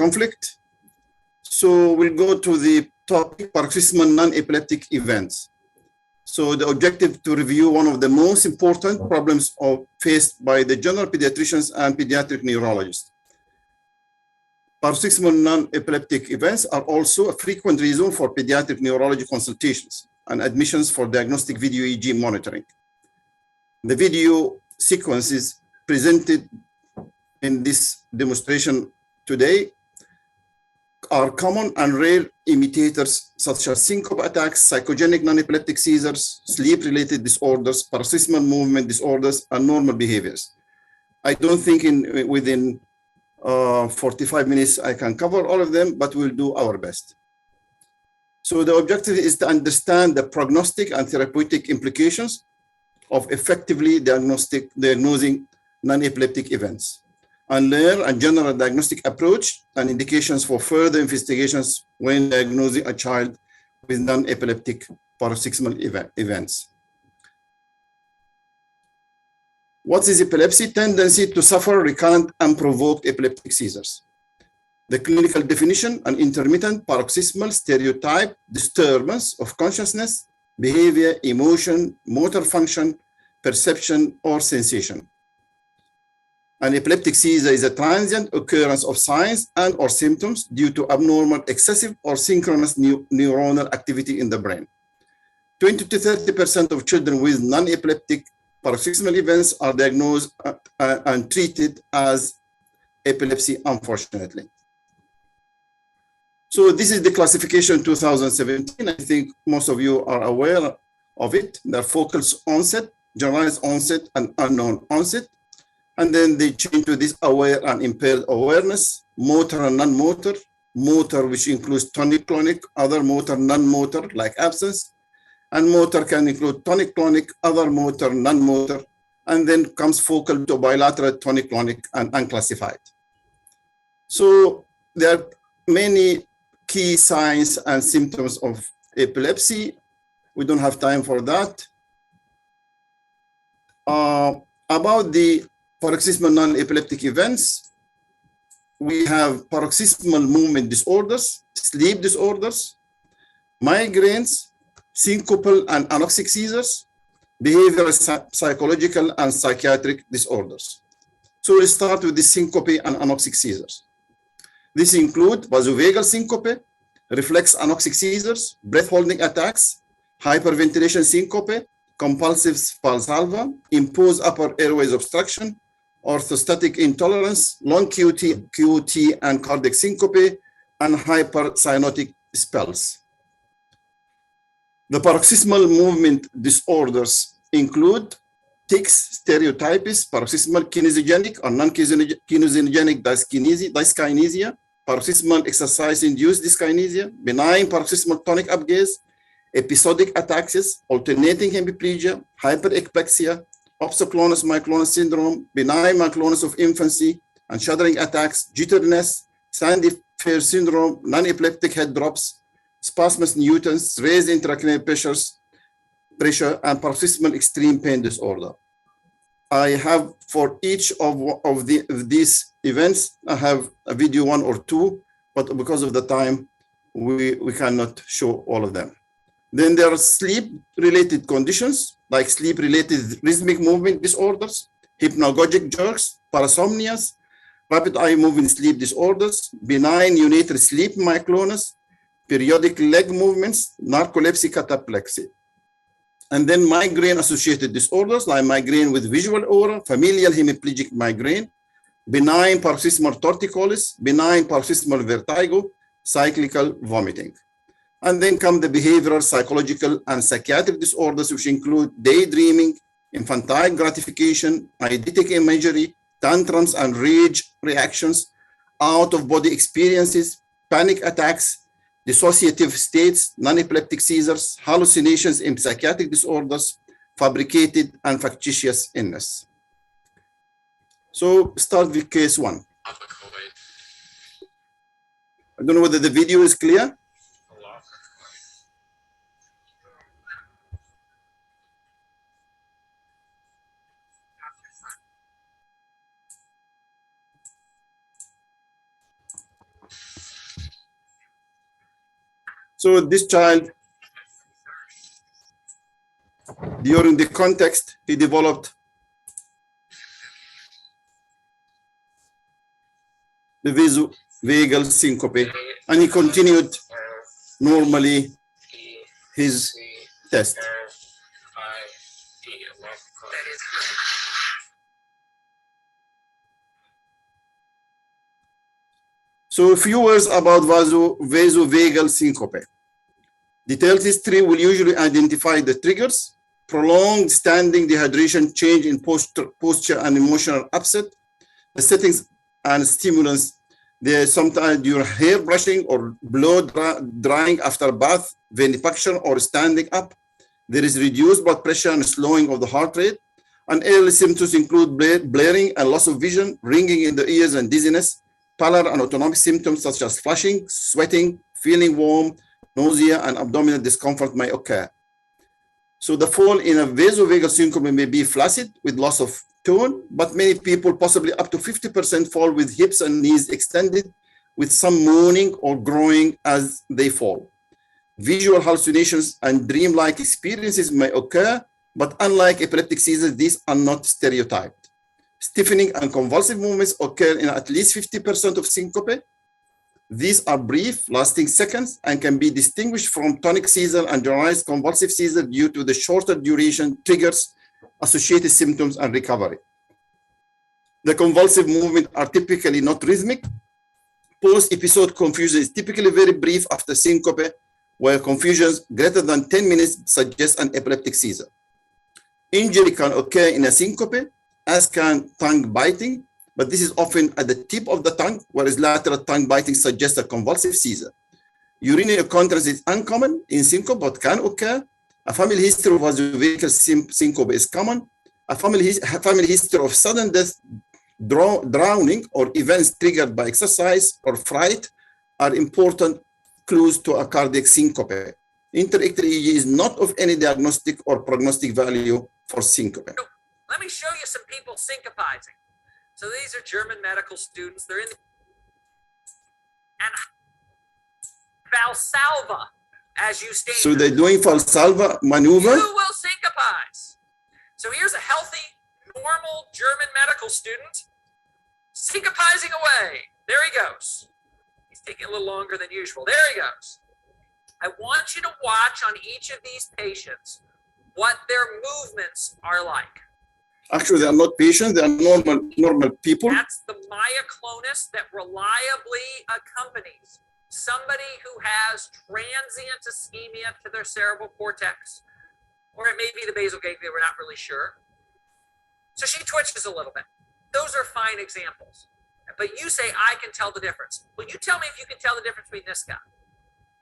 conflict. So we'll go to the topic paroxysmal non-epileptic events. So the objective to review one of the most important problems faced by the general pediatricians and pediatric neurologists. Paroxysmal non-epileptic events are also a frequent reason for pediatric neurology consultations and admissions for diagnostic video EEG monitoring. The video sequences presented in this demonstration today are common and rare imitators such as syncope attacks, psychogenic non-epileptic seizures, sleep-related disorders, paroxysmal movement disorders, and normal behaviors. I don't think within 45 minutes I can cover all of them, but we'll do our best. So the objective is to understand the prognostic and therapeutic implications of effectively diagnosing non-epileptic events, and learn a general diagnostic approach and indications for further investigations when diagnosing a child with non-epileptic paroxysmal events. What is epilepsy? Tendency to suffer recurrent unprovoked epileptic seizures. The clinical definition: an intermittent paroxysmal stereotype disturbance of consciousness, behavior, emotion, motor function, perception, or sensation. An epileptic seizure is a transient occurrence of signs and or symptoms due to abnormal, excessive, or synchronous neuronal activity in the brain. 20 to 30% of children with non-epileptic paroxysmal events are diagnosed and treated as epilepsy, unfortunately. So this is the classification 2017. I think most of you are aware of it. There are focal onset, generalized onset, and unknown onset. And then they change to this aware and impaired awareness, motor and non-motor, motor which includes tonic-clonic, other motor, non-motor like absence, and motor can include tonic-clonic, other motor, non-motor, and then comes focal to bilateral tonic-clonic and unclassified. So there are many key signs and symptoms of epilepsy. We don't have time for that. About the paroxysmal non-epileptic events, we have paroxysmal movement disorders, sleep disorders, migraines, syncopal and anoxic seizures, behavioral, psychological, and psychiatric disorders. So we'll start with the syncope and anoxic seizures. This include vasovagal syncope, reflex anoxic seizures, breath-holding attacks, hyperventilation syncope, compulsive valsalva, imposed upper airways obstruction, orthostatic intolerance, long QT and cardiac syncope, and hypercyanotic spells. The paroxysmal movement disorders include tics, stereotypes, paroxysmal kinesiogenic or non-kinesiogenic dyskinesia, paroxysmal exercise-induced dyskinesia, benign paroxysmal tonic upgaze, episodic ataxia, alternating hemiplegia, hyperexpexia, opsoclonus myoclonus syndrome, benign myoclonus of infancy, and shuddering attacks, jitteriness, Sandy Fair syndrome, non-epileptic head drops, spasmus nutans, raised intracranial pressure, and paroxysmal extreme pain disorder. I have for each of these events, I have a video 1 or 2, but because of the time, we cannot show all of them. Then there are sleep-related conditions, like sleep-related rhythmic movement disorders, hypnagogic jerks, parasomnias, rapid eye movement sleep disorders, benign neonatal sleep myoclonus, periodic leg movements, narcolepsy, cataplexy. And then migraine-associated disorders, like migraine with visual aura, familial hemiplegic migraine, benign paroxysmal torticollis, benign paroxysmal vertigo, cyclical vomiting. And then come the behavioral, psychological, and psychiatric disorders, which include daydreaming, infantile gratification, eidetic imagery, tantrums and rage reactions, out-of-body experiences, panic attacks, dissociative states, non-epileptic seizures, hallucinations in psychiatric disorders, fabricated and factitious illness. So start with case 1. I don't know whether the video is clear. So this child, during the context, he developed the vasovagal syncope, and he continued normally his test. So a few words about vasovagal syncope. Detailed history will usually identify the triggers: prolonged standing dehydration, change in posture and emotional upset, the settings and stimulants. There sometimes your hair brushing or blood drying after bath, venipuncture or standing up. There is reduced blood pressure and slowing of the heart rate. And early symptoms include blaring and loss of vision, ringing in the ears and dizziness. Pallor and autonomic symptoms such as flushing, sweating, feeling warm, nausea, and abdominal discomfort may occur. So the fall in a vasovagal syncope may be flaccid with loss of tone, but many people, possibly up to 50%, fall with hips and knees extended, with some moaning or groaning as they fall. Visual hallucinations and dreamlike experiences may occur, but unlike epileptic seizures, these are not stereotyped. Stiffening and convulsive movements occur in at least 50% of syncope. These are brief, lasting seconds, and can be distinguished from tonic seizure and generalized convulsive seizure due to the shorter duration, triggers, associated symptoms, and recovery. The convulsive movements are typically not rhythmic. Post-episode confusion is typically very brief after syncope, where confusions greater than 10 minutes suggest an epileptic seizure. Injury can occur in a syncope, as can tongue biting, but this is often at the tip of the tongue, whereas lateral tongue biting suggests a convulsive seizure. Urinary incontinence is uncommon in syncope, but can occur. A family history of vasovagal syncope is common. A family history of sudden death, drowning, or events triggered by exercise or fright are important clues to a cardiac syncope. Inter-ictal EEG is not of any diagnostic or prognostic value for syncope. Let me show you some people syncopizing. So these are German medical students. They're in and Valsalva as you stand. So they're doing Valsalva maneuver. You will syncopize. So here's a healthy, normal German medical student syncopizing away. There he goes. He's taking a little longer than usual. There he goes. I want you to watch on each of these patients what their movements are like. Actually, they are not patients, they are normal people. That's the myoclonus that reliably accompanies somebody who has transient ischemia to their cerebral cortex, or it may be the basal ganglia, we're not really sure. So she twitches a little bit. Those are fine examples. But you say, I can tell the difference. Well, you tell me if you can tell the difference between this guy.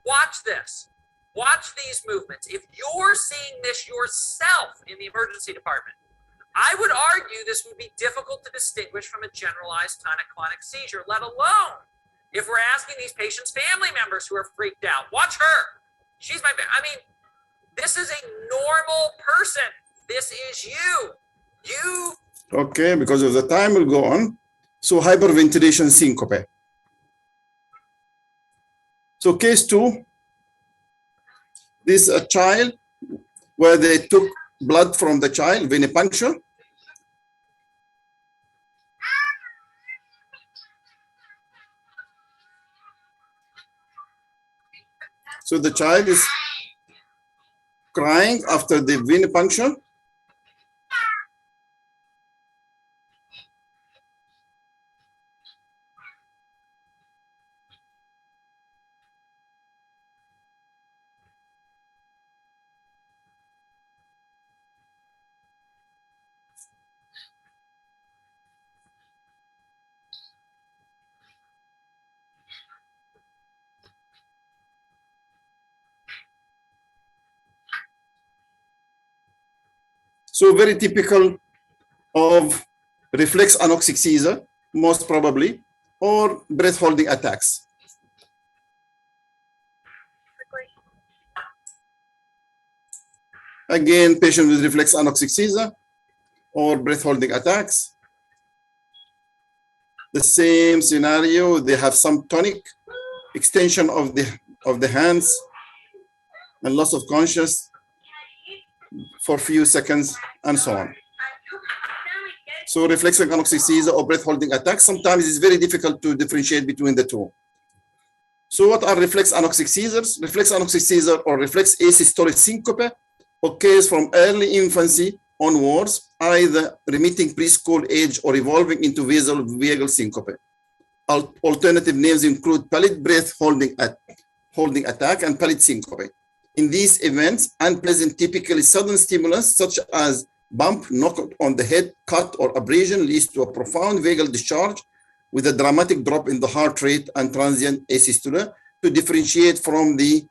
Watch this. Watch these movements. If you're seeing this yourself in the emergency department, I would argue this would be difficult to distinguish from a generalized tonic-clonic seizure, let alone if we're asking these patients' family members who are freaked out. Watch her. She's my, I mean, this is a normal person. This is you. You. Okay, because of the time will go on. So hyperventilation syncope. So case 2, this is a child where they took blood from the child, venipuncture. So the child is crying after the venipuncture. So very typical of reflex anoxic seizure, most probably, or breath holding attacks. Again, patient with reflex anoxic seizure or breath holding attacks. The same scenario, they have some tonic extension of the hands, and loss of consciousness for a few seconds, and so on. So reflexive anoxic seizure or breath holding attack, sometimes it's very difficult to differentiate between the two. So what are reflex anoxic seizures? Reflex anoxic seizure or reflex asystolic syncope occurs from early infancy onwards, either remitting preschool age or evolving into vagal syncope. Alternative names include pallid breath holding attack and pallid syncope. In these events, unpleasant, typically sudden stimulus such as bump, knock on the head, cut, or abrasion leads to a profound vagal discharge with a dramatic drop in the heart rate and transient asystole, to differentiate from the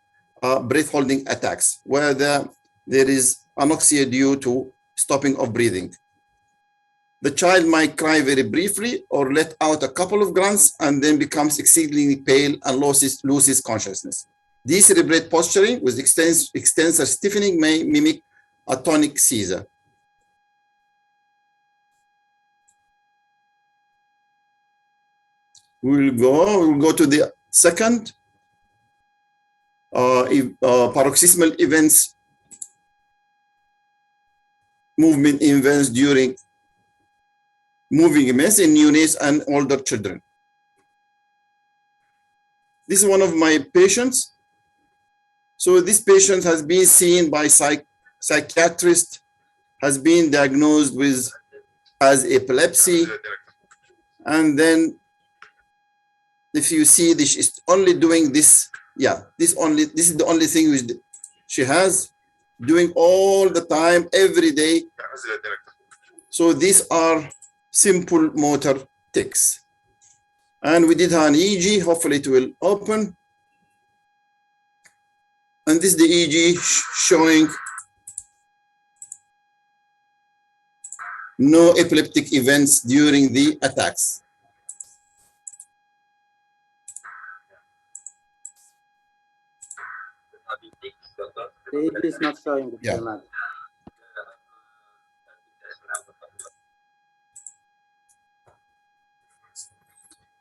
breath holding attacks, where there is anoxia due to stopping of breathing. The child might cry very briefly or let out a couple of grunts and then becomes exceedingly pale and loses consciousness. Decerebrate posturing with extensor stiffening may mimic a tonic seizure. We'll go to the second paroxysmal events, movement events during moving events in neonates and older children. This is one of my patients. So this patient has been seen by psychiatrist, has been diagnosed with as epilepsy, and then if you see this is only doing this, this is the only thing which she has, doing all the time, every day. So these are simple motor tics. And we did an EEG, hopefully it will open. And this is the EEG showing no epileptic events during the attacks. The EEG is not showing the Imad.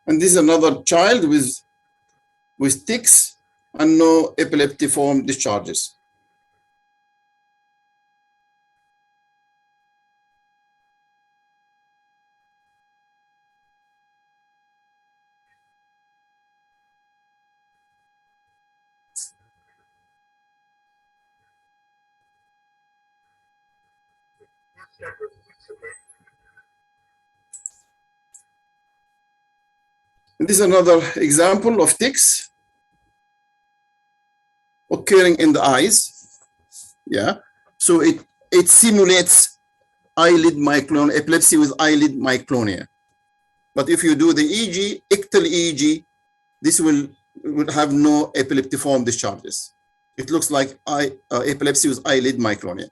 And this is another child with tics and no epileptiform discharges. And this is another example of tics occurring in the eyes. So it simulates eyelid myoclonia, epilepsy with eyelid myoclonia. But if you do the EEG, ictal EEG, this will have no epileptiform discharges. It looks like epilepsy with eyelid myoclonia.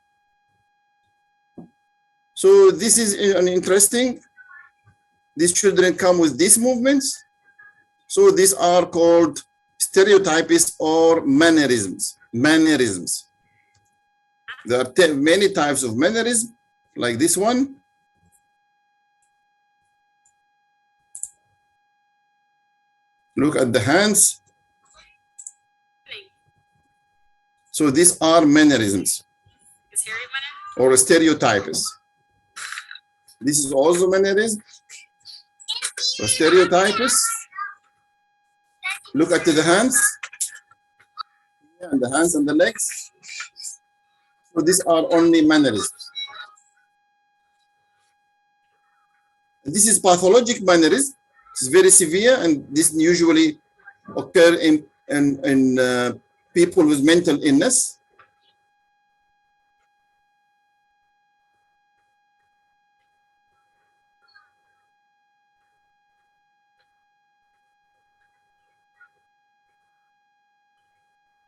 So this is an interesting. These children come with these movements. So these are called stereotypes or mannerisms. Mannerisms. There are many types of mannerism, like this one. Look at the hands. So these are mannerisms or stereotypes. This is also mannerism. So stereotypes. Look at the hands, and the hands and the legs. So these are only mannerisms. This is pathologic mannerism. It's very severe, and this usually occur in people with mental illness.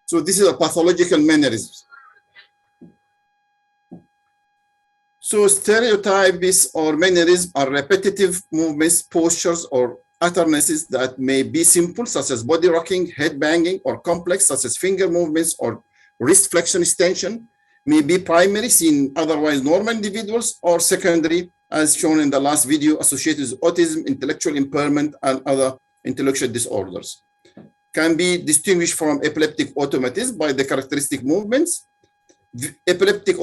So this is a pathological mannerism. So stereotypes or mannerisms are repetitive movements, postures, or utterances that may be simple, such as body rocking, head banging, or complex, such as finger movements or wrist flexion extension, may be primary, seen otherwise normal individuals, or secondary, as shown in the last video, associated with autism, intellectual impairment, and other intellectual disorders. can be distinguished from epileptic automatism by the characteristic movements. Epileptic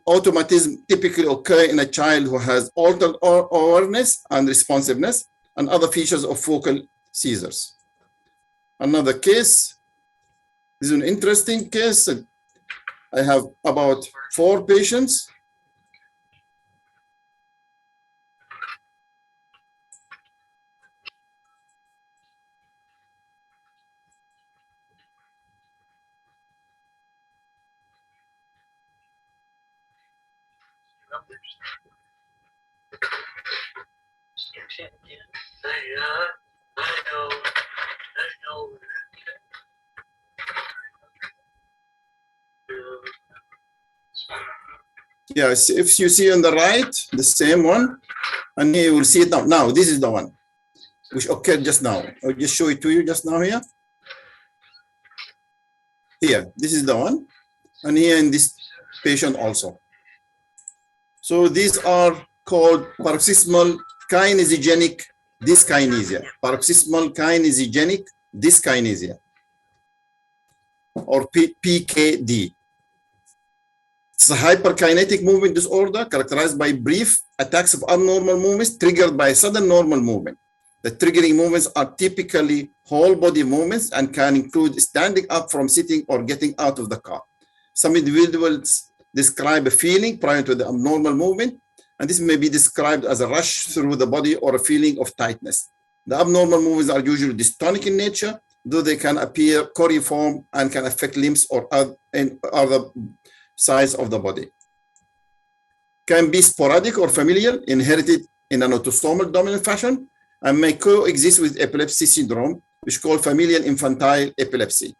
automatism typically occur in a child who has altered awareness and responsiveness and other features of focal seizures. Another case, this is an interesting case. I have about 4 patients. Yes, if you see on the right, the same one, and here you will see it now. Now, this is the one which occurred just now. I'll just show it to you just now here. Here, this is the one, and here in this patient also. So these are called paroxysmal kinesogenic dyskinesia, paroxysmal kinesogenic dyskinesia, or PKD. It's a hyperkinetic movement disorder characterized by brief attacks of abnormal movements triggered by sudden normal movement. The triggering movements are typically whole body movements and can include standing up from sitting or getting out of the car. Some individuals describe a feeling prior to the abnormal movement, and this may be described as a rush through the body or a feeling of tightness. The abnormal movements are usually dystonic in nature, though they can appear coriform and can affect limbs or other sides of the body. Can be sporadic or familial, inherited in an autosomal dominant fashion, and may coexist with epilepsy syndrome, which is called familial infantile epilepsy.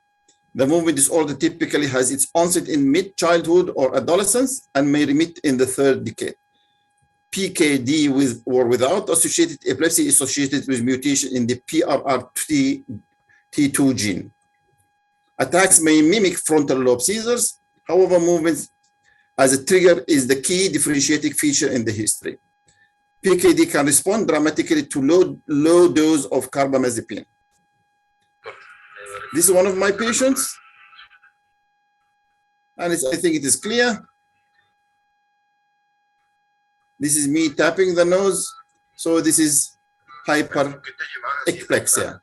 The movement disorder typically has its onset in mid-childhood or adolescence and may remit in the 3rd decade. PKD with or without associated epilepsy is associated with mutation in the PRRT2 gene. Attacks may mimic frontal lobe seizures. However, movements as a trigger is the key differentiating feature in the history. PKD can respond dramatically to low dose of carbamazepine. This is one of my patients, and I think it is clear. This is me tapping the nose. So this is hypereplexia.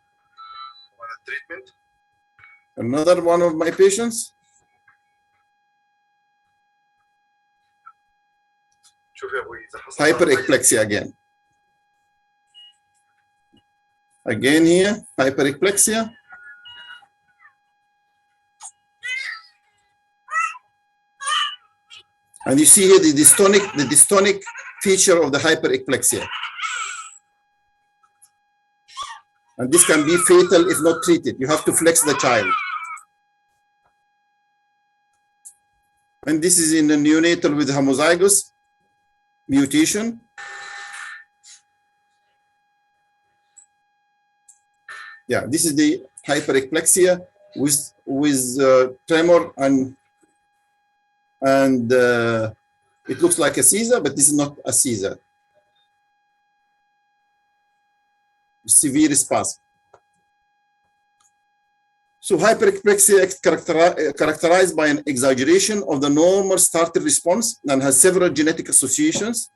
Another one of my patients. Hypereplexia again. Again here, hypereplexia. And you see here the dystonic feature of the hypereplexia. And this can be fatal if not treated. You have to flex the child. And this is in the neonatal with homozygous mutation. Yeah, this is the hypereplexia with tremor and it looks like a seizure, but this is not a seizure. Severe spasm. So hypereplexia is characterized by an exaggeration of the normal startle response and has several genetic associations,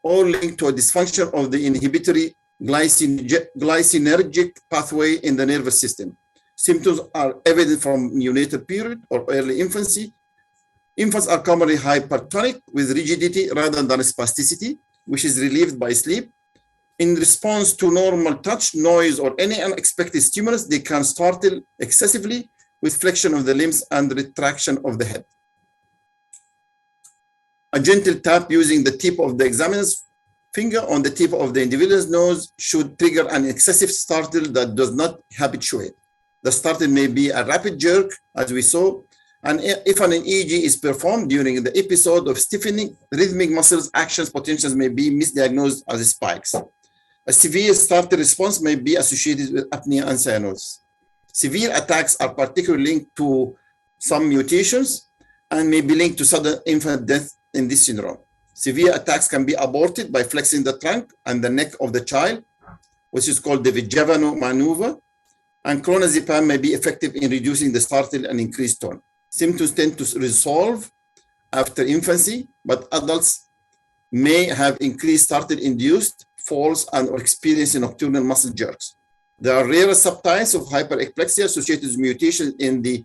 all linked to a dysfunction of the inhibitory glycinergic pathway in the nervous system. Symptoms are evident from neonatal period or early infancy. Infants are commonly hypertonic with rigidity rather than spasticity, which is relieved by sleep. In response to normal touch, noise, or any unexpected stimulus, they can startle excessively with flexion of the limbs and retraction of the head. A gentle tap using the tip of the examiner's finger on the tip of the individual's nose should trigger an excessive startle that does not habituate. The startle may be a rapid jerk, as we saw, and if an EEG is performed during the episode of stiffening, rhythmic muscles actions potentials may be misdiagnosed as spikes. A severe startle response may be associated with apnea and cyanosis. Severe attacks are particularly linked to some mutations and may be linked to sudden infant death in this syndrome. Severe attacks can be aborted by flexing the trunk and the neck of the child, which is called the Vigevano maneuver, and clonazepam may be effective in reducing the startle and increased tone. Symptoms tend to resolve after infancy, but adults may have increased startle-induced falls and or experience nocturnal muscle jerks. There are rare subtypes of hyperexplexia associated with mutations in the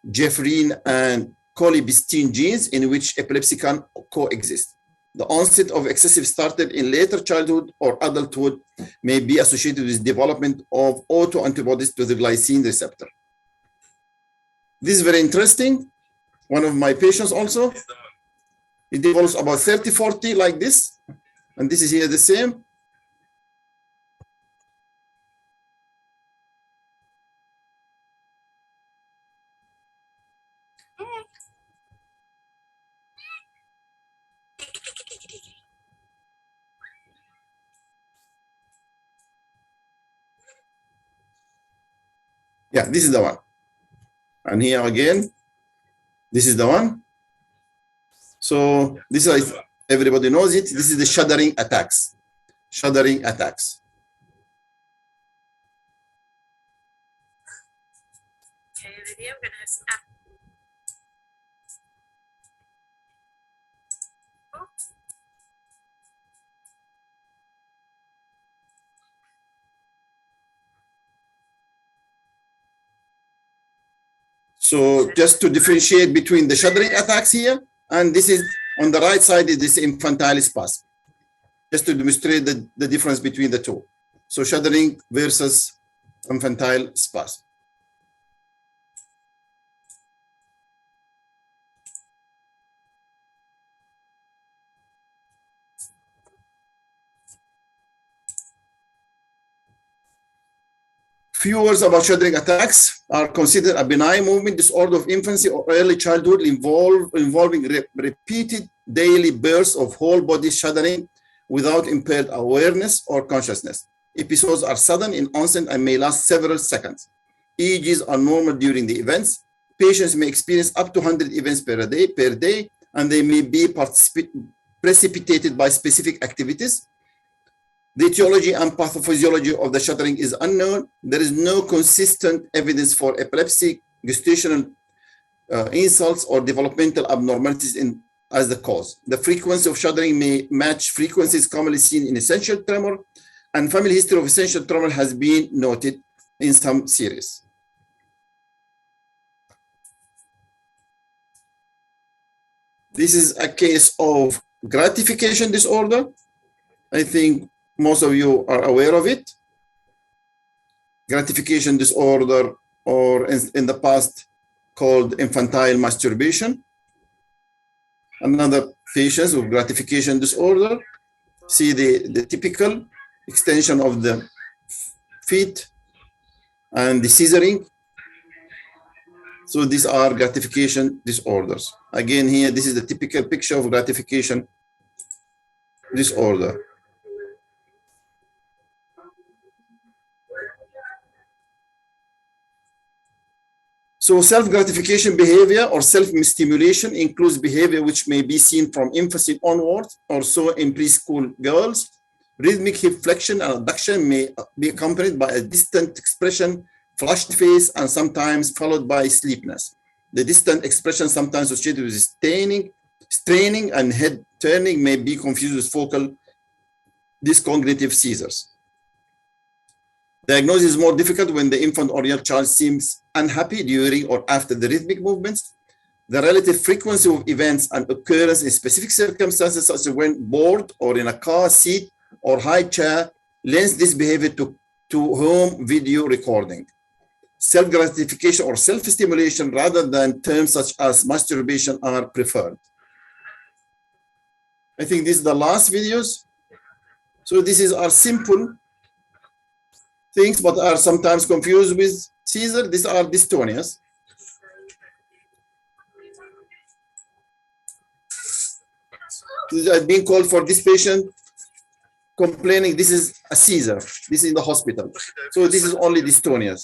Jeffreen and colibestine genes in which epilepsy can coexist. The onset of excessive startle in later childhood or adulthood may be associated with development of autoantibodies to the glycine receptor. This is very interesting. One of my patients also, it develops about 30, 40 like this. And this is here the same. Yeah, this is the one. And here again, this is the one. So this is, everybody knows it. This is the shuddering attacks. Shuddering attacks. So just to differentiate between the shuddering attacks here, and this is on the right side is this infantile spasm, just to demonstrate the difference between the two. So shuddering versus infantile spasm. Few words about shuddering attacks are considered a benign movement disorder of infancy or early childhood involving repeated daily bursts of whole body shuddering without impaired awareness or consciousness. Episodes are sudden in onset and may last several seconds. EEGs are normal during the events. Patients may experience up to 100 events per day, and they may be precipitated by specific activities. The etiology and pathophysiology of the shuddering is unknown. There is no consistent evidence for epilepsy, gestational insults, or developmental abnormalities as the cause. The frequency of shuddering may match frequencies commonly seen in essential tremor, and family history of essential tremor has been noted in some series. This is a case of gratification disorder. I think most of you are aware of it. Gratification disorder, or in the past called infantile masturbation. Another patient with gratification disorder, see the typical extension of the feet and the scissoring. So these are gratification disorders. Again, here, this is the typical picture of gratification disorder. So self-gratification behavior or self-stimulation includes behavior which may be seen from infancy onwards, or so in preschool girls. Rhythmic hip flexion and abduction may be accompanied by a distant expression, flushed face, and sometimes followed by sleepiness. The distant expression, sometimes associated with straining and head turning, may be confused with focal dyscognitive seizures. Diagnosis is more difficult when the infant or young child seems unhappy during or after the rhythmic movements. The relative frequency of events and occurrence in specific circumstances, such as when bored or in a car seat or high chair, lends this behavior to home video recording. Self-gratification or self-stimulation rather than terms such as masturbation are preferred. I think this is the last videos. So this is our simple things, but are sometimes confused with seizure. These are dystonias. I've been called for this patient complaining this is a seizure. This is in the hospital. So this is only dystonias.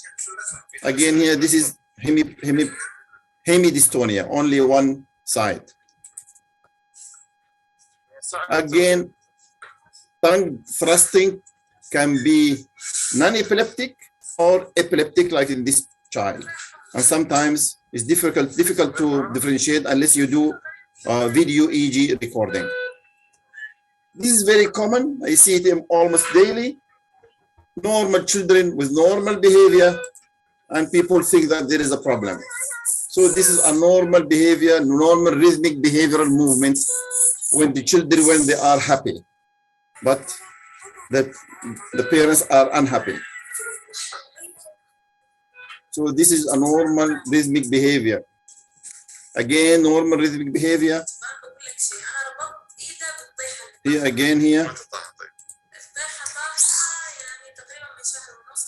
Again here, this is hemidystonia, only one side. Again, tongue thrusting can be non-epileptic or epileptic like in this child. And sometimes it's difficult to differentiate unless you do video EEG recording. This is very common. I see it almost daily. Normal children with normal behavior, and people think that there is a problem. So this is a normal behavior, normal rhythmic behavioral movements when the children, when they are happy, but the parents are unhappy. So this is a normal rhythmic behavior. Again, normal rhythmic behavior. Here again, here.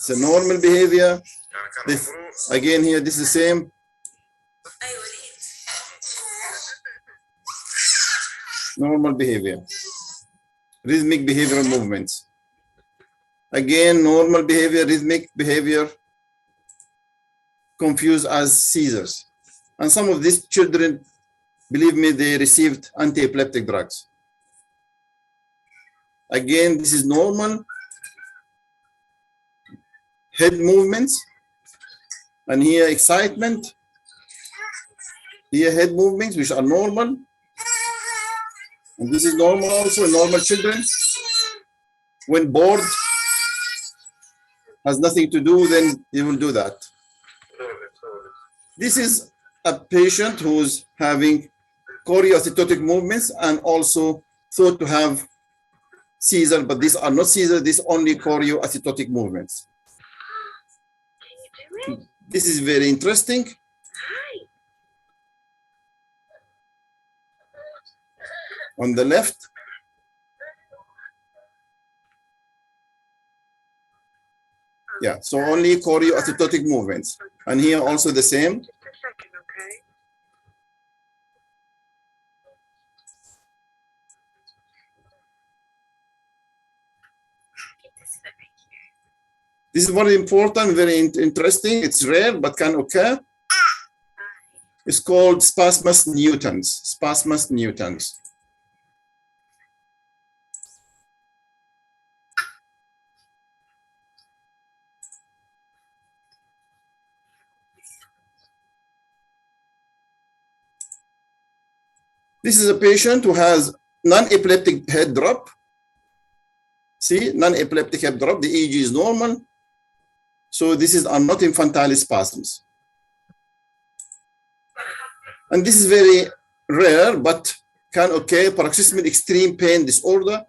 It's a normal behavior. This, again here, this is the same. Normal behavior. Rhythmic behavioral movements. Again, normal behavior, rhythmic behavior, confused as seizures. And some of these children, believe me, they received anti-epileptic drugs. Again, this is normal. Head movements. And here excitement. Here head movements, which are normal. And this is normal also in normal children. When bored, has nothing to do, then they will do that. This is a patient who's having choreoacidotic movements and also thought to have seizure, but these are not seizures, these are only choreoacidotic movements. This is very interesting. On the left, yeah, so only choreoacidotic movements. And here also the same. Just a second, okay? This is very important, very interesting. It's rare, but can occur. It's called spasmus nutans. Spasmus nutans. This is a patient who has non-epileptic head drop. See, non-epileptic head drop. The EEG is normal. So this are not infantile spasms. And this is very rare, but can occur. Paroxysmal extreme pain disorder,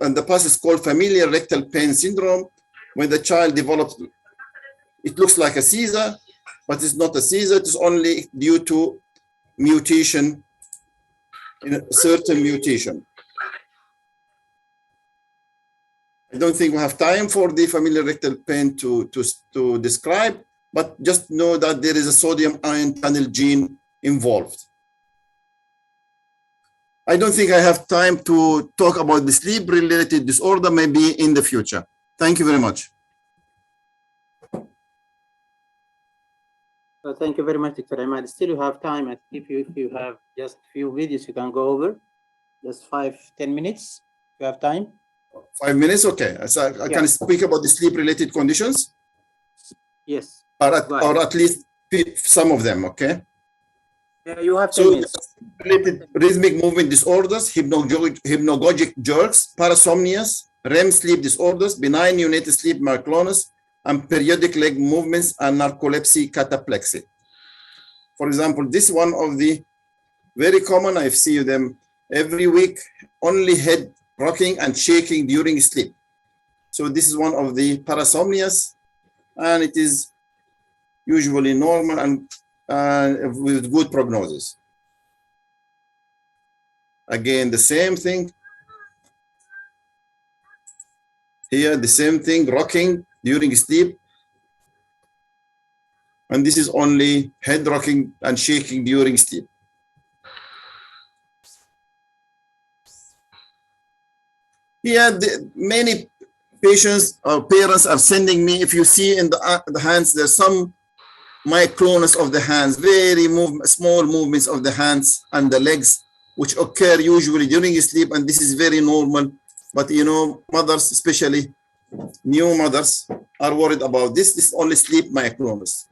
and the past is called familial rectal pain syndrome. When the child develops, it looks like a seizure, but it's not a seizure. It's only due to mutation, in a certain mutation. I don't think we have time for the familial rectal pain to describe, but just know that there is a sodium ion channel gene involved. I don't think I have time to talk about the sleep-related disorder, maybe in the future. Thank you very much. Thank you very much, Dr. Imad. Still you have time. If you have just a few videos you can go over. Just 5-10 minutes. You have time? 5 minutes, okay. So I can speak about the sleep-related conditions? Yes. Or at least some of them, okay? Yeah, you have 10 minutes. Related rhythmic movement disorders, hypnagogic jerks, parasomnias, REM sleep disorders, benign neonatal sleep myoclonus, and periodic leg movements and narcolepsy cataplexy. For example, this one of the very common, I see them every week, only head rocking and shaking during sleep. So this is one of the parasomnias, and it is usually normal and with good prognosis. Again, the same thing. Here, the same thing, rocking during sleep. And this is only head rocking and shaking during sleep. Here, many patients or parents are sending me, if you see in the hands, there's some myoclonus of the hands, very small movements of the hands and the legs, which occur usually during sleep, and this is very normal. But you know, mothers especially new mothers are worried about this. This is only sleep myoclonus.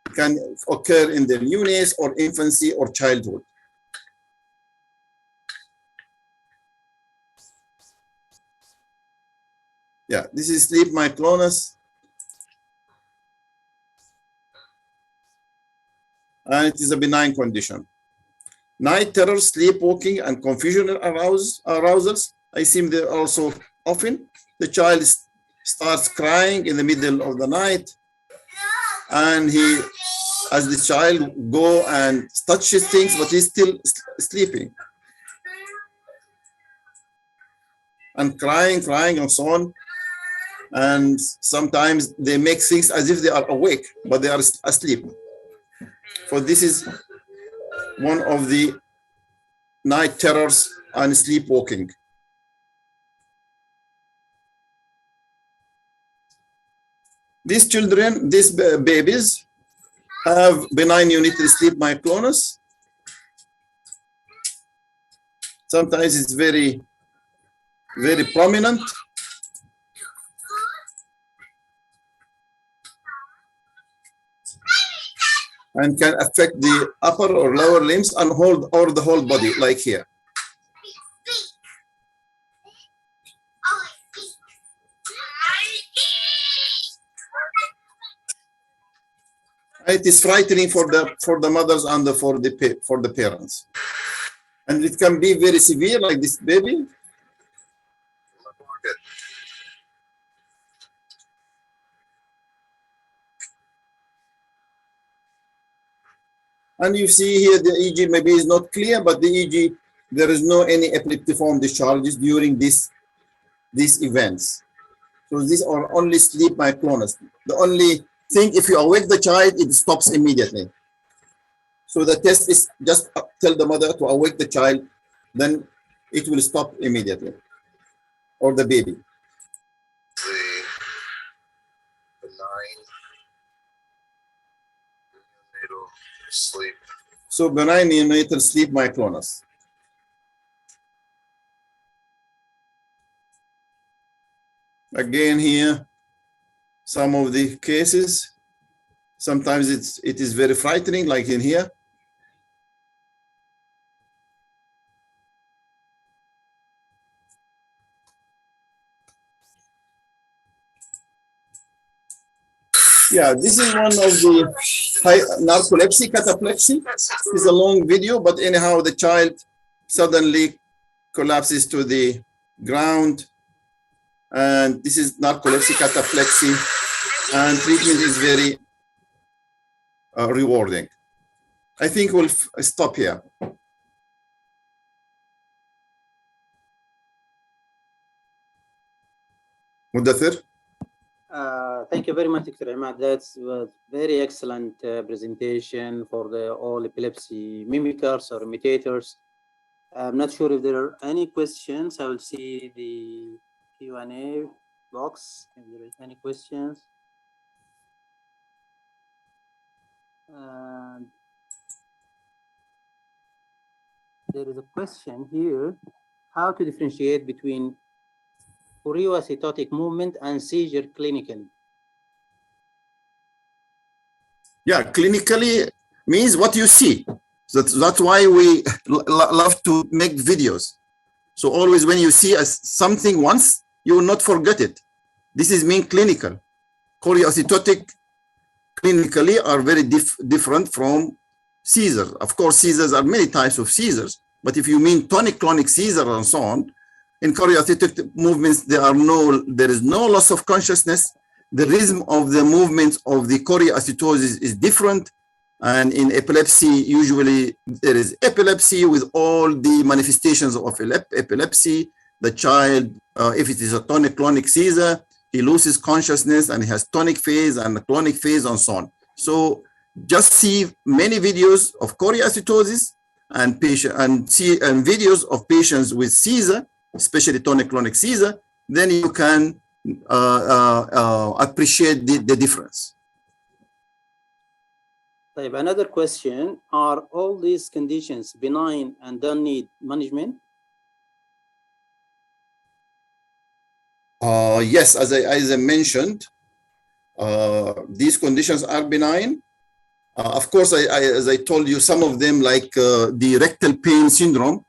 It can occur in the newness or infancy or childhood. Yeah, this is sleep myoclonus. And it is a benign condition. Night terror, sleepwalking, and confusional arousals. I see them also often. The child starts crying in the middle of the night, and as the child go and touches things, but he's still sleeping. And crying, and so on. And sometimes they make things as if they are awake, but they are asleep. So this is one of the night terrors and sleepwalking. These children, these babies, have benign unitary sleep myoclonus. Sometimes it's very, very prominent. And can affect the upper or lower limbs and the whole body, like here. It is frightening for the mothers and for the parents, and it can be very severe, like this baby. And you see here the EEG maybe is not clear, but the EEG, there is no any epileptiform discharges during these events. So these are only sleep myoclonus. The only thing, if you awake the child, it stops immediately. So the test is just tell the mother to awake the child, then it will stop immediately, or the baby. The benign neonatal sleep. So benign neonatal sleep myoclonus. Again here, some of the cases. Sometimes it is very frightening, like in here. Yeah, this is one of the narcolepsy, cataplexy. It's a long video, but anyhow, the child suddenly collapses to the ground. And this is narcolepsy, cataplexy, and treatment is very rewarding. I think we'll stop here. Mudathir? Thank you very much, Dr. Imad. That was very excellent presentation for the all epilepsy mimickers or imitators. I'm not sure if there are any questions. I will see the Q&A box if there is any questions. There is a question here: how to differentiate between choreoacetotic movement and seizure clinically? Yeah, clinically means what you see. That's why we love to make videos. So always when you see something once, you will not forget it. This is mean clinical. Choreoacetotic clinically are very different from seizures. Of course, seizures are many types of seizures, but if you mean tonic-clonic seizure and so on, in choreoacetic movements, there is no loss of consciousness. The rhythm of the movements of the choreoacetosis is different. And in epilepsy, usually there is epilepsy with all the manifestations of epilepsy. The child, if it is a tonic-clonic seizure, he loses consciousness and he has tonic phase and a clonic phase and so on. So just see many videos of choreoacetosis and videos of patients with seizure, especially tonic-clonic seizure, then you can appreciate the difference. Another question: are all these conditions benign and don't need management? Yes, as I mentioned, these conditions are benign. Of course, as I told you, some of them, like the rectal pain syndrome,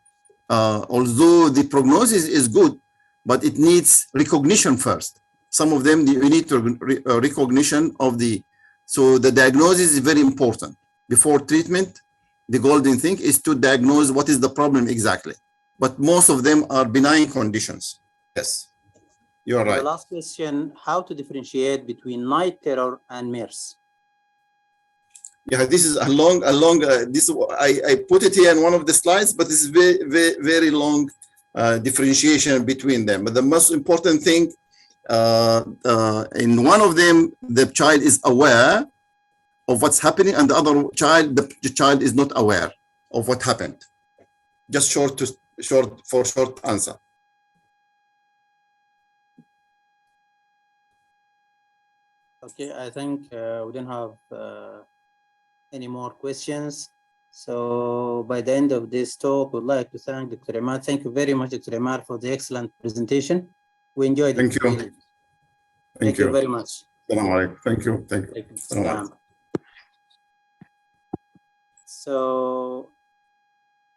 although the prognosis is good, but it needs recognition first. Some of them, you need to recognition of the, so the diagnosis is very important. Before treatment, the golden thing is to diagnose what is the problem exactly. But most of them are benign conditions. Yes, you're right. The last question, how to differentiate between night terror and MERS? Yeah, this is a long, this, I put it here in one of the slides, but this is very long differentiation between them. But the most important thing, in one of them, the child is aware of what's happening, and the other child, the child is not aware of what happened. Just short answer. Okay, I think we don't have any more questions. So by the end of this talk, we'd like to thank Dr. Imad. Thank you very much, Dr. Imad, for the excellent presentation. We enjoyed it. Thank you. Thank you very much. Assalamu alaikum. Thank you. So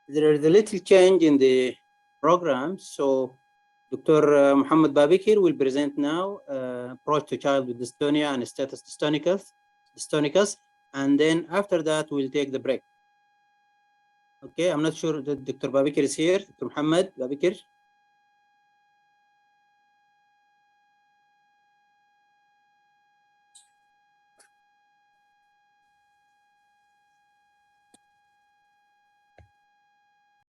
there is a little change in the program. So Dr. Muhammad Babikir will present now approach to child with dystonia and status dystonicus. And then after that, we'll take the break. Okay, I'm not sure that Dr. Babikir is here. Dr. Muhammad Babikir.